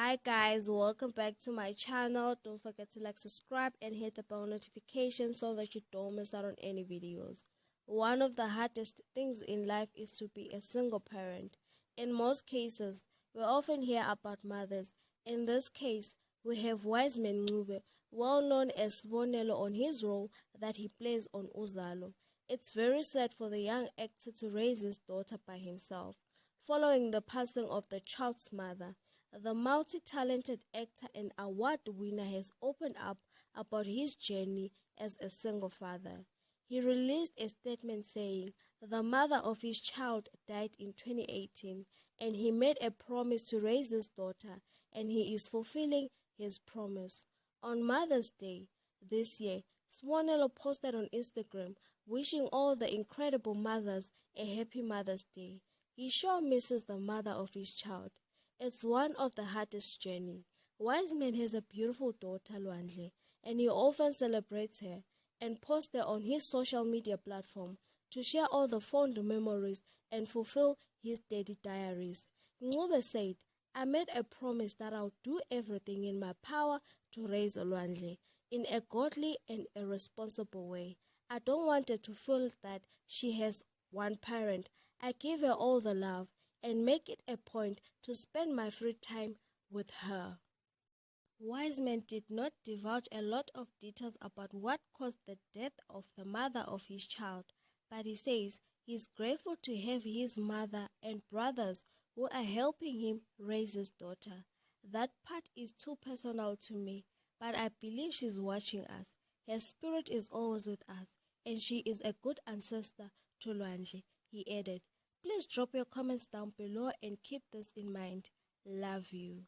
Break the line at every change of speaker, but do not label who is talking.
Hi guys, welcome back to my channel. Don't forget to like, subscribe and hit the bell notification so that you don't miss out on any videos. One of the hardest things in life is to be a single parent. In most cases, we often hear about mothers. In this case, we have Wiseman Mncube, well known as Sbonelo, on his role that he plays on Uzalo. It's very sad for the young actor to raise his daughter by himself. Following the passing of the child's mother, the multi-talented actor and award winner has opened up about his journey as a single father. He released a statement saying the mother of his child died in 2018 and he made a promise to raise his daughter, and he is fulfilling his promise. On Mother's Day this year, Sbonelo posted on Instagram wishing all the incredible mothers a happy Mother's Day. He sure misses the mother of his child. It's one of the hardest journey. Wiseman has a beautiful daughter, Lwandle, and he often celebrates her and posts her on his social media platform to share all the fond memories and fulfill his daily diaries. Mncube said, "I made a promise that I'll do everything in my power to raise Lwandle in a godly and a responsible way. I don't want her to feel that she has one parent. I give her all the love and make it a point to spend my free time with her." Wiseman did not divulge a lot of details about what caused the death of the mother of his child, but he says he's grateful to have his mother and brothers who are helping him raise his daughter. "That part is too personal to me, but I believe she's watching us. Her spirit is always with us, and she is a good ancestor to Lwandle," he added. Please drop your comments down below and keep this in mind. Love you.